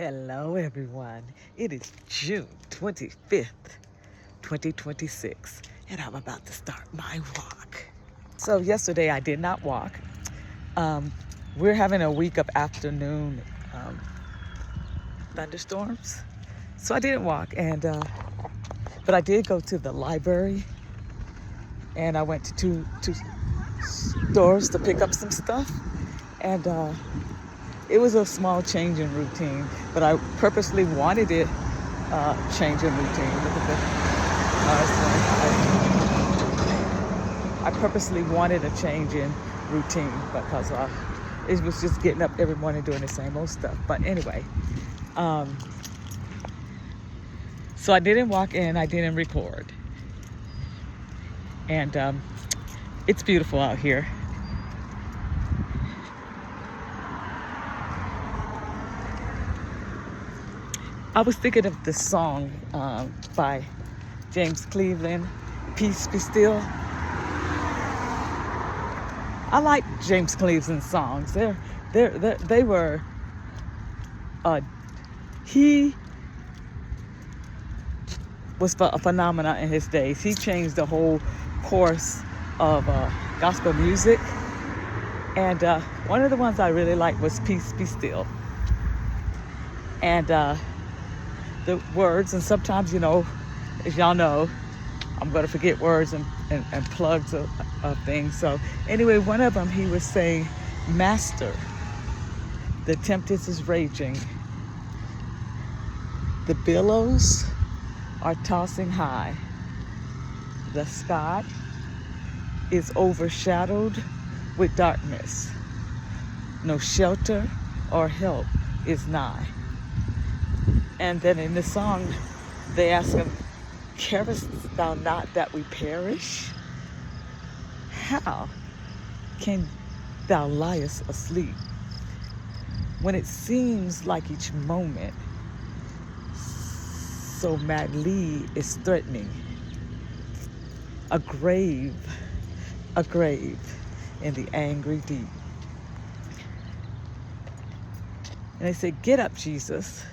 Hello, everyone. It is June 25th, 2026, and I'm about to start my walk. So, yesterday I did not walk. Um, we're having a week of afternoon thunderstorms, so I didn't walk. But I did go to the library, and I went to two stores to pick up some stuff, and it was a small change in routine. But I purposely wanted it change in routine. Look at I purposely wanted a change in routine because it was just getting up every morning doing the same old stuff. But anyway, um, so I didn't walk in, I didn't record. And it's beautiful out here. I was thinking of this song by James Cleveland, Peace Be Still. I like James Cleveland's songs. They were, he was a phenomenon in his days. He changed the whole course of gospel music. And one of the ones I really liked was Peace Be Still. And the words, and sometimes, as y'all know, I'm going to forget words and plugs of things. So anyway, one of them, he was saying, Master, the tempest is raging. The billows are tossing high. The sky is overshadowed with darkness. No shelter or help is nigh. And then in the song, they ask him, carest thou not that we perish? How can thou liest asleep when it seems like each moment so madly is threatening? A grave in the angry deep. And they say, get up, Jesus,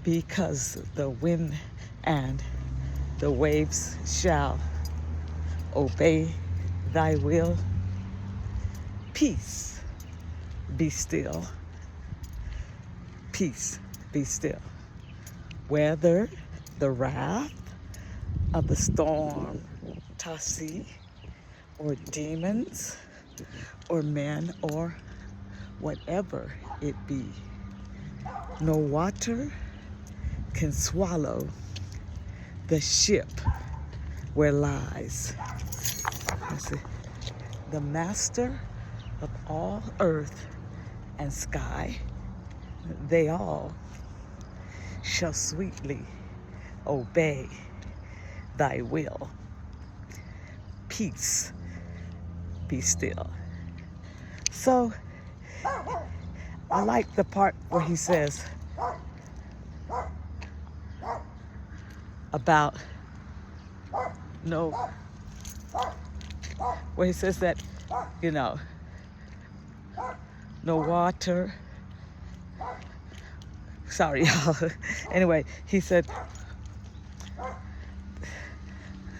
because the wind and the waves shall obey thy will. Peace, be still. Peace, be still. Whether the wrath of the storm tossed sea, or demons, or men, or whatever it be, no water can swallow the ship where lies the master of all earth and sky. They all shall sweetly obey thy will. Peace, be still. So I like the part where he says about where he says that, no water. Sorry, y'all. Anyway, he said,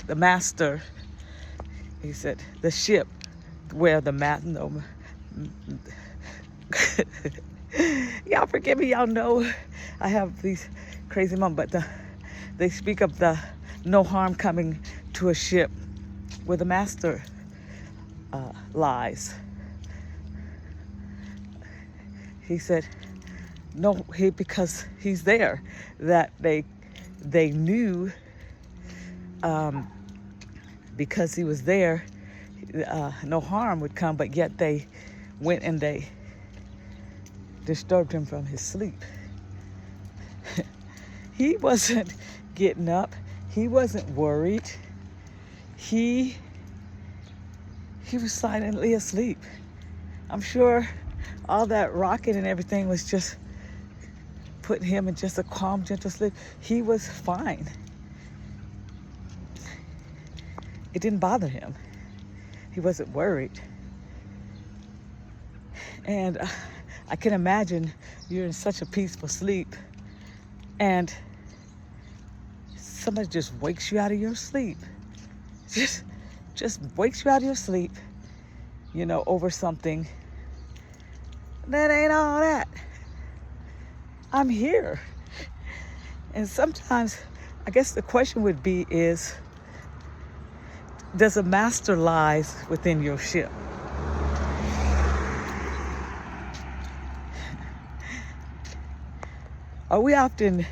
the master, he said, the ship where the y'all forgive me, y'all know I have these crazy moments, but they speak of the no harm coming to a ship where the master lies. He said, because he's there, that they knew because he was there, no harm would come, but yet they went and they disturbed him from his sleep. He wasn't getting up. He wasn't worried. He was silently asleep. I'm sure all that rocking and everything was just putting him in just a calm, gentle sleep. He was fine. It didn't bother him. He wasn't worried. And I can imagine you're in such a peaceful sleep and somebody just wakes you out of your sleep. Just wakes you out of your sleep, over something. That ain't all that. I'm here. And sometimes, I guess the question would be is, does a master lies within your ship? Are we often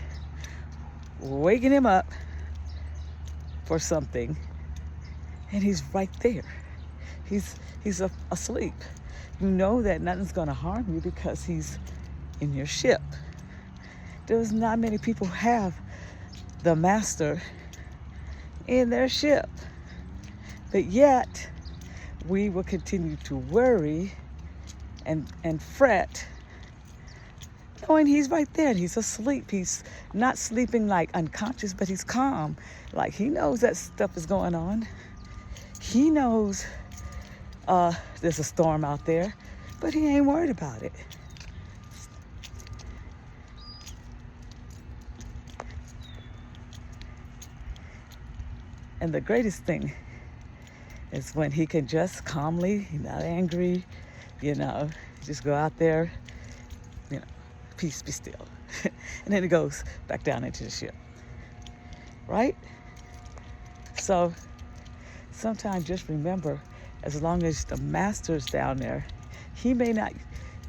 waking him up for something and he's right there? He's asleep. You know that nothing's going to harm you because he's in your ship. There's not many people who have the master in their ship. But yet, we will continue to worry and fret, knowing he's right there and he's asleep. He's not sleeping like unconscious, but he's calm. Like he knows that stuff is going on. He knows there's a storm out there, but he ain't worried about it. And the greatest thing is when he can just calmly, he's not angry, just go out there, peace, be still. And then he goes back down into the ship, right? So sometimes just remember, as long as the master's down there, he may not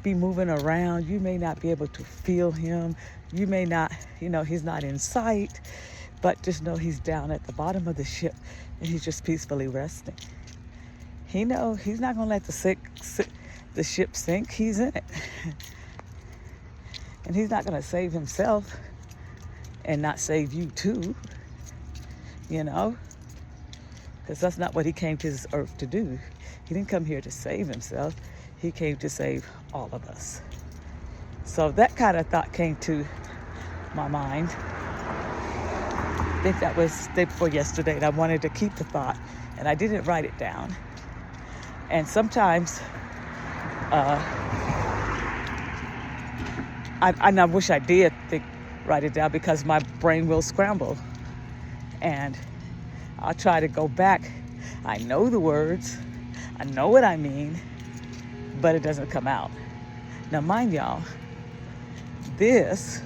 be moving around. You may not be able to feel him. You may not, he's not in sight, but just know he's down at the bottom of the ship and he's just peacefully resting. He knows he's not going to let the ship sink. He's in it. And he's not going to save himself and not save you too, because that's not what he came to this earth to do. He didn't come here to save himself. He came to save all of us. So that kind of thought came to my mind. I think that was day before yesterday, and I wanted to keep the thought, and I didn't write it down. And sometimes, I wish I did write it down, because my brain will scramble. And I'll try to go back. I know the words, I know what I mean, but it doesn't come out. Now, mind y'all, this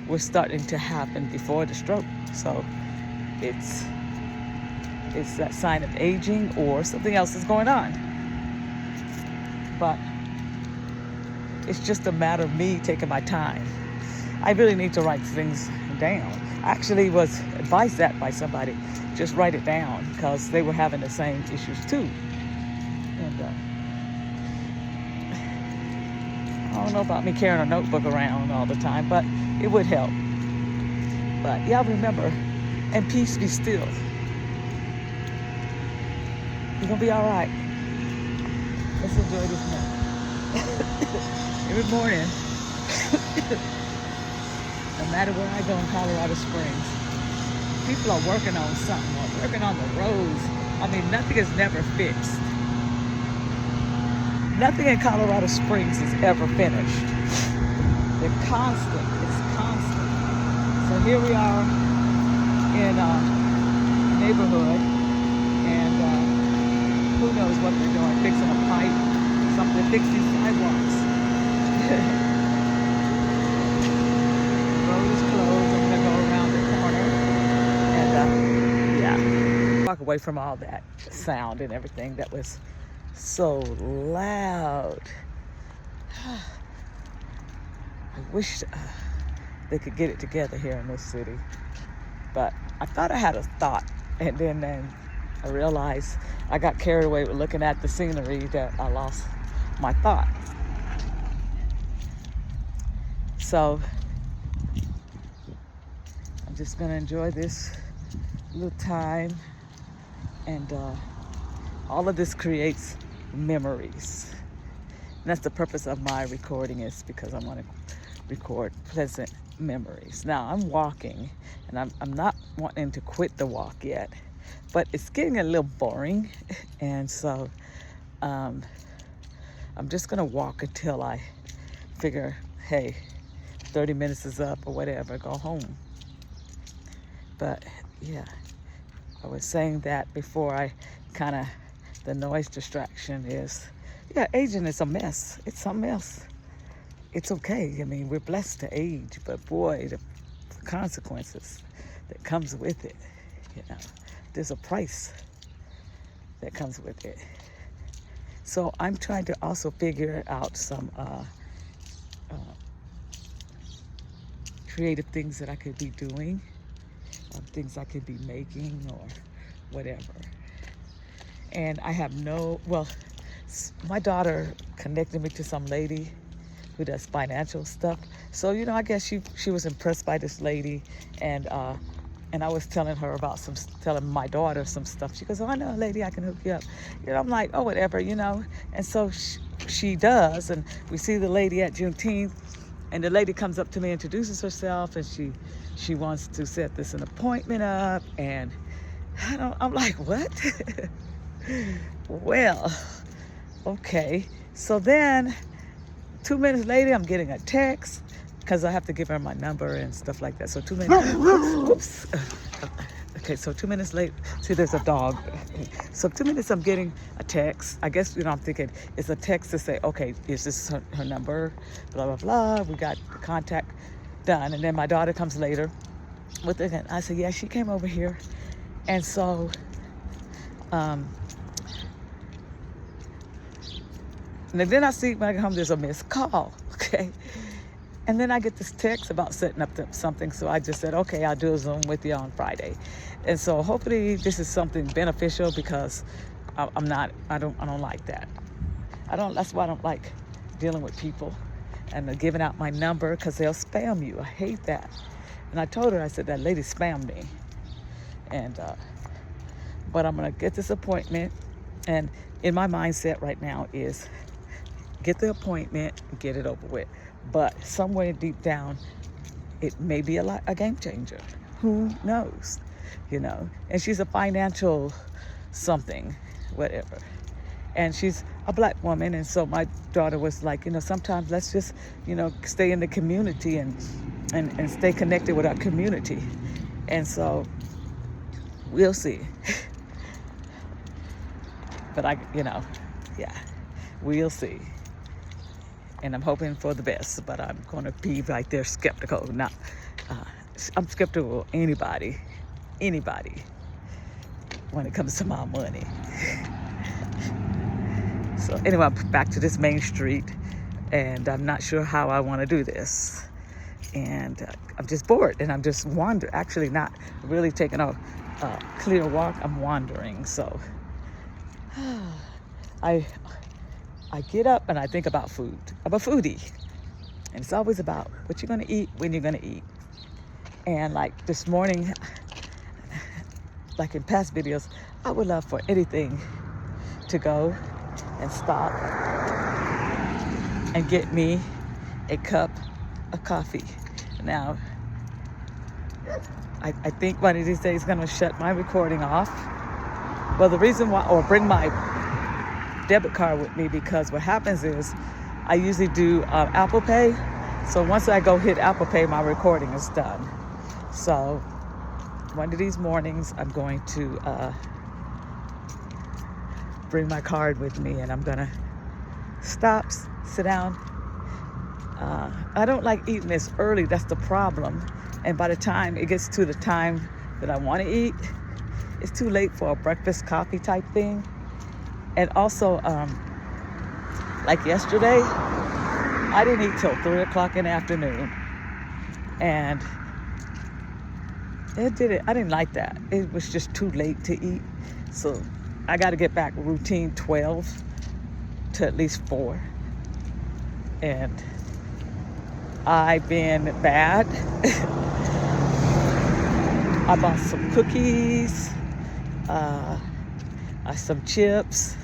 was starting to happen before the stroke. So it's that sign of aging or something else is going on. But it's just a matter of me taking my time. I really need to write things down. I actually was advised that by somebody. Just write it down, because they were having the same issues too. And I don't know about me carrying a notebook around all the time, but it would help. But y'all remember, and peace be still. You're gonna be all right. Let's enjoy this morning. Every morning, no matter where I go in Colorado Springs, people are working on something, or working on the roads. I mean, nothing is never fixed. Nothing in Colorado Springs is ever finished. They're constant. It's constant. So here we are in a neighborhood, and who knows what they're doing, fixing a pipe, something to fix these sidewalks. The road is closed. I'm gonna go around the corner, and walk away from all that sound and everything that was so loud. I wish they could get it together here in this city. But I thought I had a thought, and then I realized I got carried away with looking at the scenery that I lost my thought. So I'm just gonna enjoy this little time, and all of this creates memories. And that's the purpose of my recording, is because I want to record pleasant memories. Now I'm walking, and I'm not wanting to quit the walk yet, but it's getting a little boring, and so I'm just gonna walk until I figure, hey, 30 minutes is up or whatever, go home. But yeah, I was saying that before I kind of, the noise distraction is, yeah, aging is a mess. It's a mess. It's okay. I mean, we're blessed to age, but boy, the consequences that comes with it, you know, there's a price that comes with it. So I'm trying to also figure out some creative things that I could be doing, things I could be making or whatever. And I have my daughter connected me to some lady who does financial stuff. So, you know, I guess she was impressed by this lady, and I was telling her about telling my daughter some stuff. She goes, oh, I know a lady, I can hook you up. You know, I'm like, oh, whatever, you know. And so she does, and we see the lady at Juneteenth, and the lady comes up to me, introduces herself, and she wants to set an appointment up, and I'm like, what? Well, okay. So then 2 minutes later, I'm getting a text because I have to give her my number and stuff like that. So 2 minutes, oops. Okay, so 2 minutes late, see, there's a dog. So 2 minutes, I'm getting a text. I guess, you know, I'm thinking it's a text to say, okay, is this her number? Blah, blah, blah. We got the contact done. And then my daughter comes later with it. And I said, yeah, she came over here. And so, and then I see when I get home, there's a missed call, okay? And then I get this text about setting up something. So I just said, okay, I'll do a Zoom with you on Friday. And so hopefully this is something beneficial, because I don't like that. That's why I don't like dealing with people and giving out my number, because they'll spam you. I hate that. And I told her, I said, that lady spammed me. And, but I'm gonna get this appointment. And in my mindset right now is get the appointment, get it over with. But somewhere deep down, it may be a game changer. Who knows, you know? And she's a financial something, whatever. And she's a Black woman. And so my daughter was like, you know, sometimes let's just, you know, stay in the community and stay connected with our community. And so we'll see. But yeah, we'll see. And I'm hoping for the best, but I'm going to be right there skeptical. Now, I'm skeptical of anybody, when it comes to my money. So anyway, I'm back to this main street, and I'm not sure how I want to do this. And I'm just bored, and I'm just wandering. Actually, not really taking a clear walk. I'm wandering. So I get up and I think about food. I'm a foodie. And it's always about what you're going to eat, when you're going to eat. And like this morning, like in past videos, I would love for anything to go and stop and get me a cup of coffee. Now, I think one of these days I'm going to shut my recording off. Well, the reason why, or bring my debit card with me, because what happens is I usually do Apple Pay. So once I go hit Apple Pay, my recording is done. So one of these mornings, I'm going to bring my card with me, and I'm gonna stop, sit down. I don't like eating this early. That's the problem. And by the time it gets to the time that I want to eat, it's too late for a breakfast coffee type thing. And also, like yesterday, I didn't eat till 3 o'clock in the afternoon. And I didn't like that. It was just too late to eat. So I got to get back routine 12 to at least 4. And I've been bad. I bought some cookies, some chips,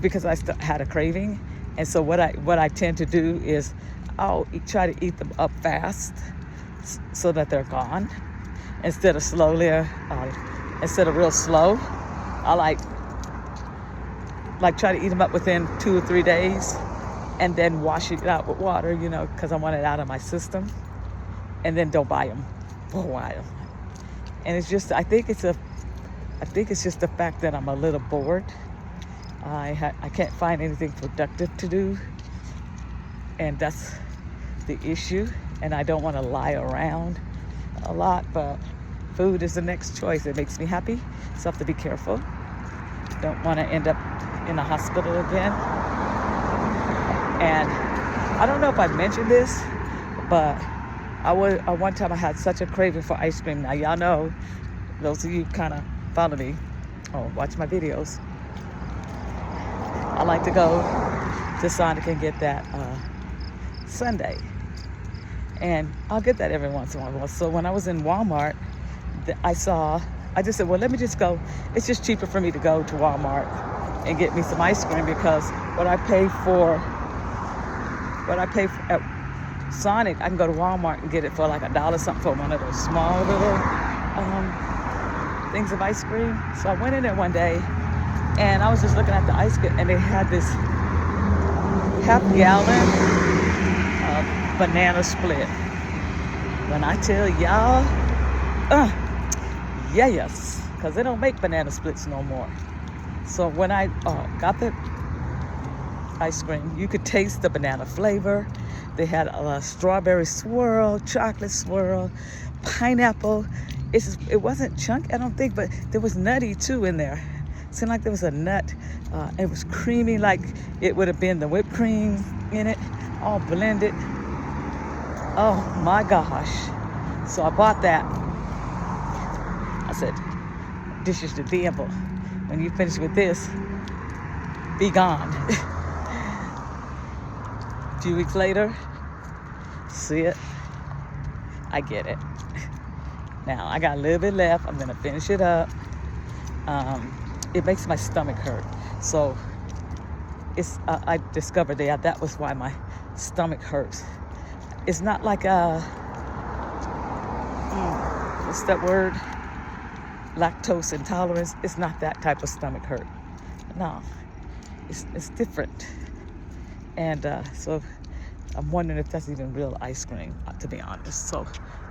because I had a craving. And so what I tend to do is I'll try to eat them up fast so that they're gone, instead of real slow. I like try to eat them up within 2 or 3 days. and then wash it out with water, because I want it out of my system, and then don't buy them for a while. And it's just, I think it's just the fact that I'm a little bored. I can't find anything productive to do, and that's the issue. And I don't want to lie around a lot, but food is the next choice. It makes me happy, so I have to be careful. Don't want to end up in a hospital again. And I don't know if I mentioned this, but one time I had such a craving for ice cream. Now y'all know, those of you kind of follow me or watch my videos, I like to go to Sonic and get that sundae. And I'll get that every once in a while. So when I was in Walmart, I just said, well, let me just go. It's just cheaper for me to go to Walmart and get me some ice cream, because what I pay for at Sonic, I can go to Walmart and get it for like $1 something for one of those small little things of ice cream. So I went in there one day and I was just looking at the ice cream, and they had this half-gallon banana split. When I tell y'all, yes, because they don't make banana splits no more. So when I got the ice cream, you could taste the banana flavor. They had a strawberry swirl, chocolate swirl, pineapple. It wasn't chunk, I don't think, but there was nutty too in there. It seemed like there was a nut. It was creamy, like it would have been the whipped cream in it, all blended. Oh my gosh. So I bought that. I said, this is the devil. When you finish with this, be gone. A few weeks later, see it? I get it. Now, I got a little bit left. I'm gonna finish it up. It makes my stomach hurt. So I discovered that was why my stomach hurts. It's not like what's that word? Lactose intolerance. It's not that type of stomach hurt. No, it's different. And so I'm wondering if that's even real ice cream, to be honest. So,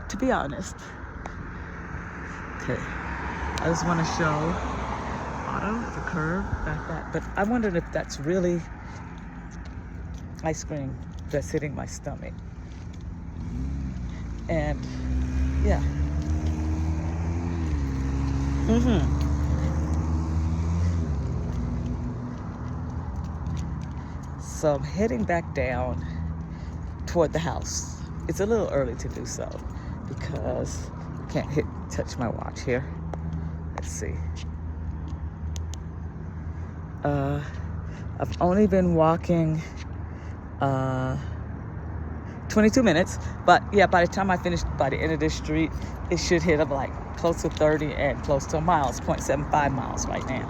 to be honest, okay, I just want to show Otto, the curve, that. But I wondered if that's really ice cream that's hitting my stomach. And yeah. So I'm heading back down toward the house. It's a little early to do so because I can't touch my watch here. Let's see. I've only been walking 22 minutes, but yeah, by the time I finish by the end of this street, it should hit up like close to 30 and close to a mile. It's 0.75 miles right now.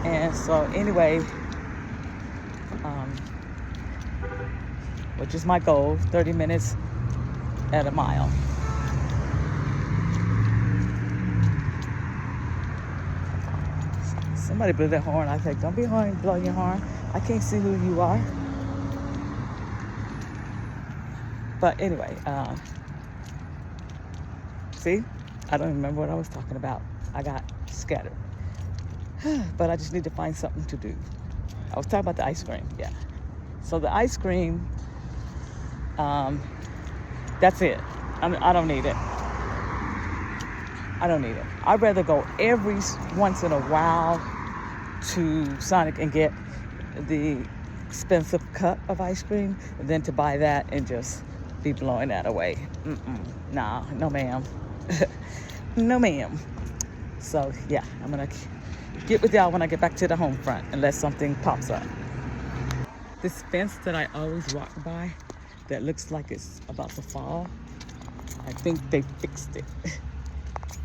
And so anyway, which is my goal, 30 minutes at a mile. Somebody blew their horn. I said, don't be blowing your horn. I can't see who you are. But anyway, see, I don't remember what I was talking about. I got scattered. But I just need to find something to do. I was talking about the ice cream, yeah. So the ice cream, that's it. I don't need it. I don't need it. I'd rather go every once in a while to Sonic and get the expensive cup of ice cream than to buy that and just be blowing that away. Nah, no ma'am. No ma'am. So yeah, I'm gonna get with y'all when I get back to the home front unless something pops up. This fence that I always walk by that looks like it's about to fall, I think they fixed it.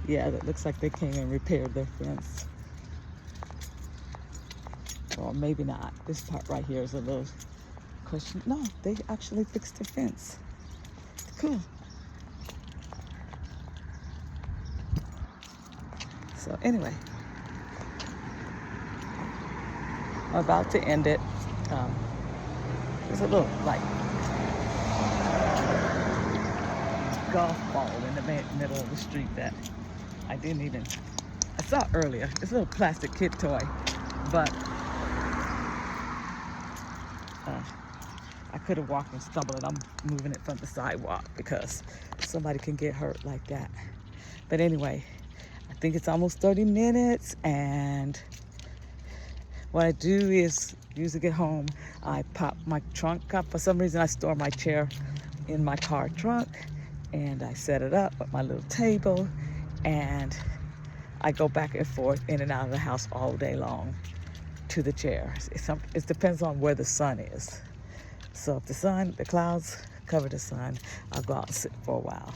Yeah, that looks like they came and repaired their fence. Or maybe not. This part right here is a little question. No, they actually fixed the fence. Cool. So anyway, I'm about to end it. There's a little like golf ball in the middle of the street that I saw earlier. It's a little plastic kid toy, but I could have walked and stumbled, and I'm moving it from the sidewalk because somebody can get hurt like that. But anyway, I think it's almost 30 minutes, and what I do is usually get home, I pop my trunk up. For some reason, I store my chair in my car trunk, and I set it up with my little table, and I go back and forth in and out of the house all day long to the chair. It depends on where the sun is. So if the clouds cover the sun, I'll go out and sit for a while.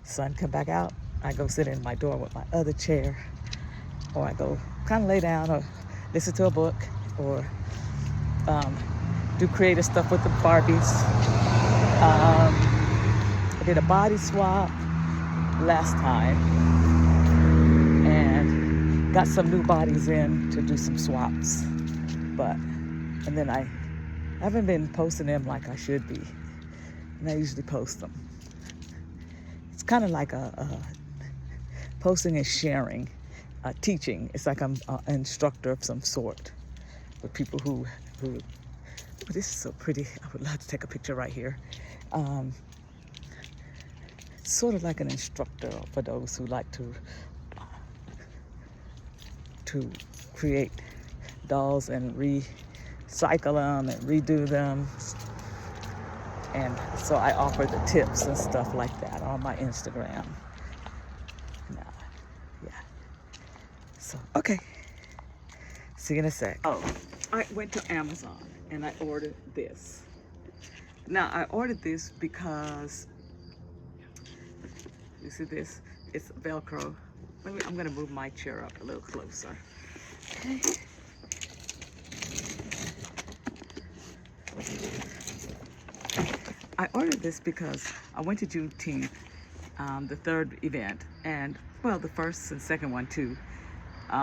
Sun come back out, I go sit in my door with my other chair, or I go kind of lay down or listen to a book, or do creative stuff with the Barbies. I did a body swap last time and got some new bodies in to do some swaps. And then I haven't been posting them like I should be, and I usually post them. It's kind of like a posting and sharing, teaching. It's like I'm an instructor of some sort with people who oh, this is so pretty. I would love to take a picture right here. Sort of like an instructor for those who like to create dolls and recycle them and redo them. And so I offer the tips and stuff like that on my Instagram. Yeah. So, okay. See you in a sec. Oh, I went to Amazon and I ordered this. Now, I ordered this because, you see this? It's Velcro. I'm gonna move my chair up a little closer. Okay. I ordered this because I went to Juneteenth, the third event, and well, the first and second one too.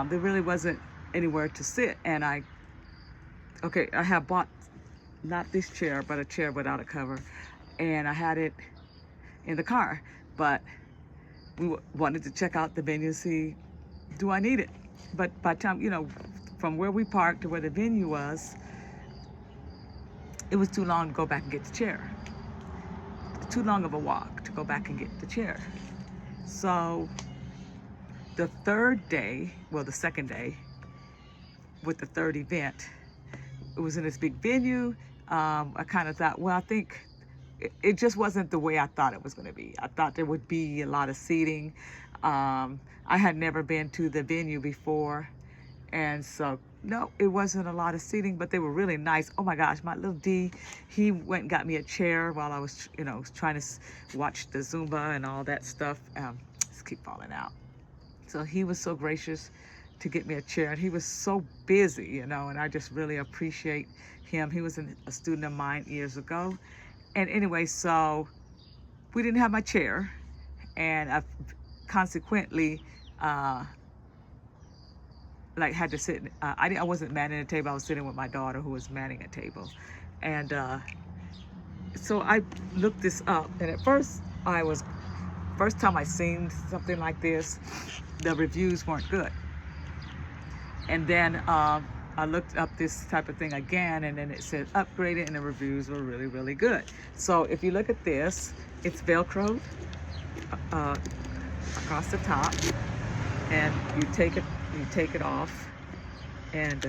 There really wasn't anywhere to sit, and I have bought not this chair, but a chair without a cover, and I had it in the car, but we wanted to check out the venue, see, do I need it? But by the time, from where we parked to where the venue was, it was too long to go back and get the chair. Too long of a walk to go back and get the chair. So the third day, well, the second day with the third event, it was in this big venue. I kind of thought, well, I think it just wasn't the way I thought it was going to be. I thought there would be a lot of seating. I had never been to the venue before, and so no, it wasn't a lot of seating, but they were really nice. Oh my gosh, my little D, he went and got me a chair while I was, trying to watch the Zumba and all that stuff. Just keep falling out. So he was so gracious to get me a chair, and he was so busy, and I just really appreciate him. He was a student of mine years ago. And anyway, so we didn't have my chair, and I consequently had to sit. I wasn't manning a table. I was sitting with my daughter, who was manning a table, and so I looked this up. And at first time I seen something like this, the reviews weren't good. And then I looked up this type of thing again, and then it said upgraded, and the reviews were really, really good. So if you look at this, it's Velcroed across the top, and you take it off, and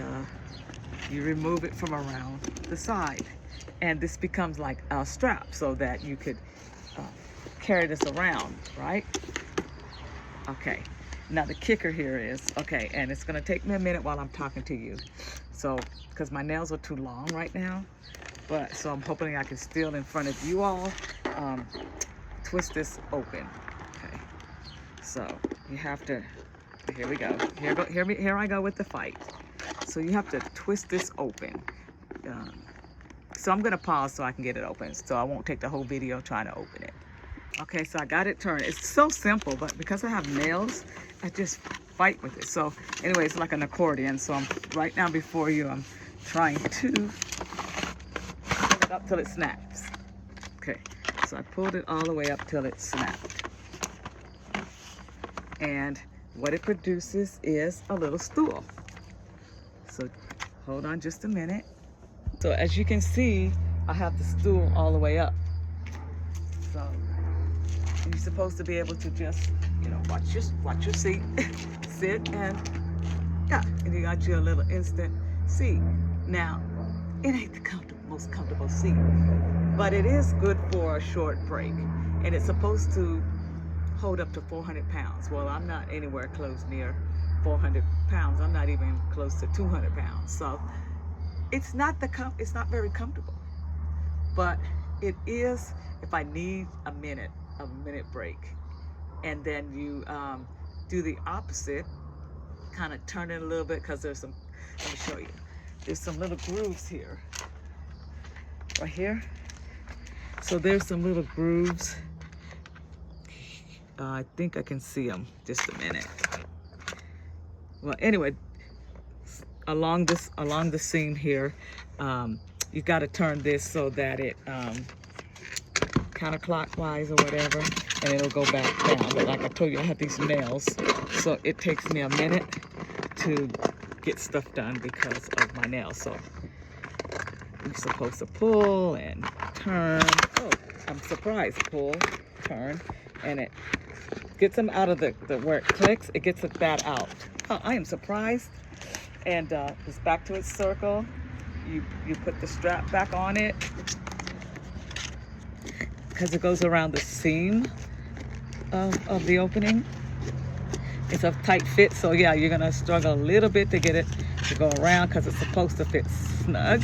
you remove it from around the side, and this becomes like a strap so that you could carry this around, right? Okay. Now the kicker here is, and it's gonna take me a minute while I'm talking to you. So, because my nails are too long right now, so I'm hoping I can still in front of you all twist this open. Okay. So you have to, here we go. Here I go with the fight. So you have to twist this open. So I'm gonna pause so I can get it open. So I won't take the whole video trying to open it. Okay, so I got it turned. It's so simple, but because I have nails, I just fight with it. So anyway, it's like an accordion. So I'm right now before you, I'm trying to it up till it snaps. Okay, so I pulled it all the way up till it snapped. And what it produces is a little stool. So hold on just a minute. So as you can see, I have the stool all the way up. So you're supposed to be able to just, watch your seat, sit, and yeah, and you got your little instant seat. Now, it ain't the most comfortable seat, but it is good for a short break, and it's supposed to hold up to 400 pounds. Well, I'm not anywhere close near 400 pounds. I'm not even close to 200 pounds. So it's not very comfortable, but it is if I need a minute break. And then you do the opposite, kind of turn it a little bit, because let me show you. There's some little grooves here, right here. So there's some little grooves. I think I can see them. Just a minute. Well, anyway, along the seam here, you got to turn this so that it counterclockwise or whatever, and it'll go back down. But like I told you, I have these nails, so it takes me a minute to get stuff done because of my nails. So you're supposed to pull and turn. Oh, I'm surprised. Pull, turn, and it gets them out of the where it clicks. It gets that out. Oh, I am surprised. And it's back to its circle. You put the strap back on it, because it goes around the seam of the opening. It's a tight fit, so yeah, you're gonna struggle a little bit to get it to go around, because it's supposed to fit snug.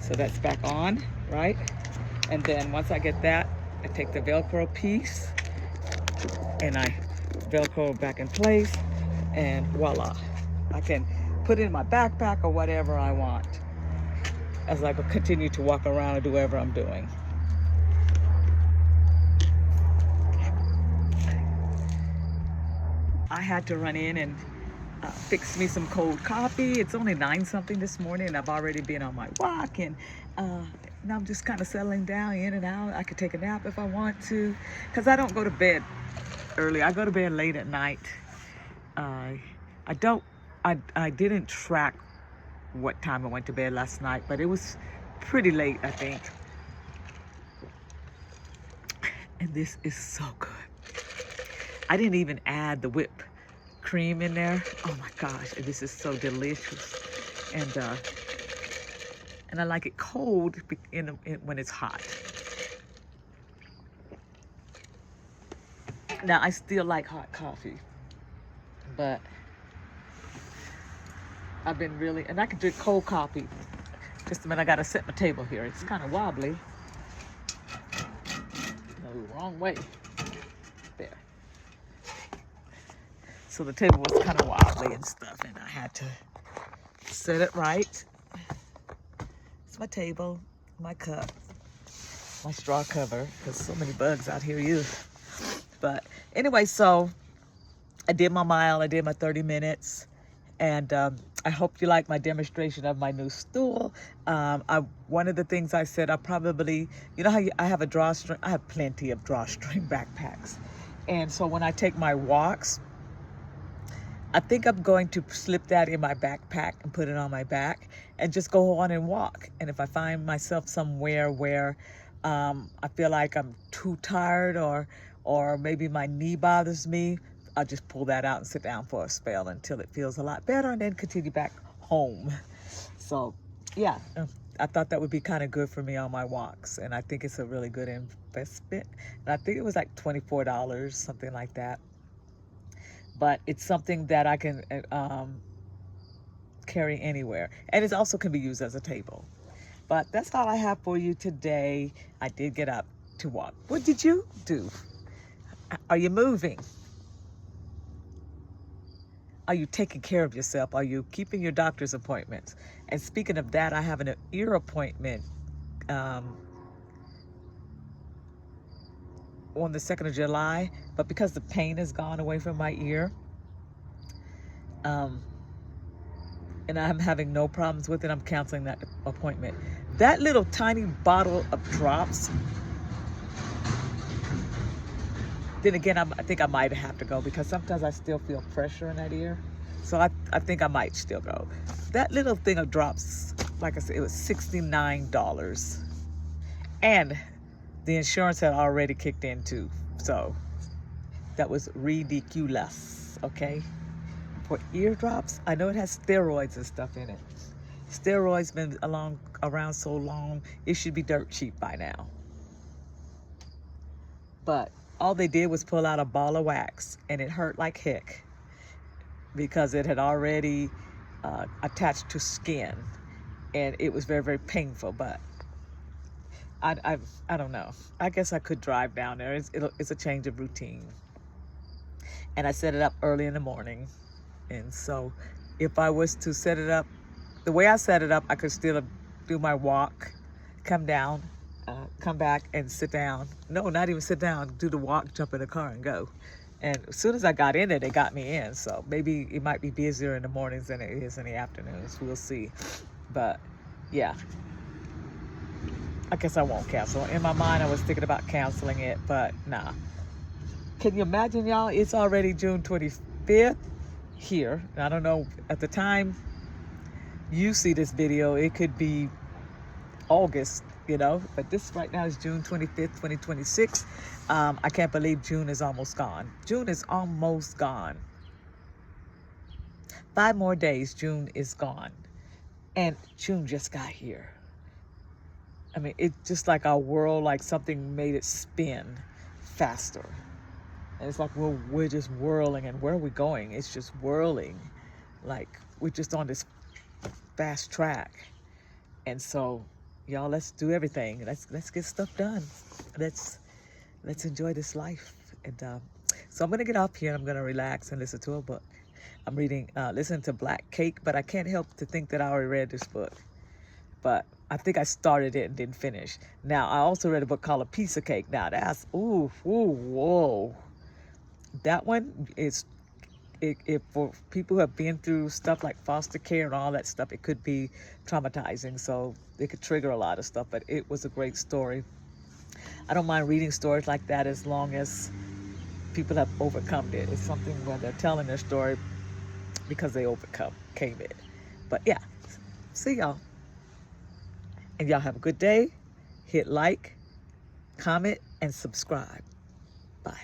So that's back on, right? And then once I get that, I take the Velcro piece and I Velcro back in place, and voila. I can put it in my backpack or whatever I want as I continue to walk around and do whatever I'm doing. I had to run in and fix me some cold coffee. It's only 9-something this morning, and I've already been on my walk, and now I'm just kind of settling down, in and out. I could take a nap if I want to, because I don't go to bed early. I go to bed late at night. I didn't track what time I went to bed last night, but it was pretty late, I think. And this is so good. I didn't even add the whipped cream in there. Oh my gosh, this is so delicious. And I like it cold when it's hot. Now, I still like hot coffee, but I've been really, and I can drink cold coffee. Just a minute, I gotta set my table here. It's kind of wobbly. No, wrong way. There. So the table was kind of wobbly and stuff, and I had to set it right. It's my table, my cup, my straw cover, because so many bugs out here, But anyway, so I did my mile, I did my 30 minutes, and I hope you like my demonstration of my new stool. One of the things I said, I probably, you know how I have a drawstring? I have plenty of drawstring backpacks. And so when I take my walks, I think I'm going to slip that in my backpack and put it on my back and just go on and walk. And if I find myself somewhere where I feel like I'm too tired, or maybe my knee bothers me, I'll just pull that out and sit down for a spell until it feels a lot better, and then continue back home. So yeah, I thought that would be kind of good for me on my walks, and I think it's a really good investment. And I think it was like $24, something like that. But it's something that I can carry anywhere, and it also can be used as a table. But that's all I have for you today. I did get up to walk. What did you do? Are you moving? Are you taking care of yourself? Are you keeping your doctor's appointments? And speaking of that, I have an ear appointment on the 2nd of July, but because the pain has gone away from my ear, and I'm having no problems with it, I'm canceling that appointment. That little tiny bottle of drops, then again, I think I might have to go because sometimes I still feel pressure in that ear. So I think I might still go. That little thing of drops, like I said, it was $69. And the insurance had already kicked in too. So that was ridiculous, okay? For eardrops, I know it has steroids and stuff in it. Steroids been around so long, it should be dirt cheap by now. But all they did was pull out a ball of wax, and it hurt like heck because it had already attached to skin, and it was very, very painful. But I don't know. I guess I could drive down there. It's a change of routine, and I set it up early in the morning. And so, if I was to set it up the way I set it up, I could still do my walk, come down, come back and sit down. No, not even sit down. Do the walk, jump in the car, and go. And as soon as I got in there, they got me in. So maybe it might be busier in the mornings than it is in the afternoons. We'll see. But yeah, I guess I won't cancel. In my mind, I was thinking about canceling it, but nah. Can you imagine, y'all? It's already June 25th here. I don't know, at the time you see this video, it could be August, but this right now is June 25th, 2026. I can't believe June is almost gone. June is almost gone. 5 more days, June is gone. And June just got here. I mean, it's just like our world, like something made it spin faster. And it's like we're just whirling, and where are we going? It's just whirling. Like we're just on this fast track. And so, y'all, let's do everything. Let's get stuff done. Let's enjoy this life. And so I'm gonna get off here. I'm gonna relax and listen to a book. I'm listening to Black Cake, but I can't help to think that I already read this book. But I think I started it and didn't finish. Now, I also read a book called A Piece of Cake. Now, that's, whoa. That one is, for people who have been through stuff like foster care and all that stuff, it could be traumatizing. So it could trigger a lot of stuff, but it was a great story. I don't mind reading stories like that as long as people have overcome it. It's something where they're telling their story because they overcame it. But yeah, see y'all. And y'all have a good day. Hit like, comment, and subscribe. Bye.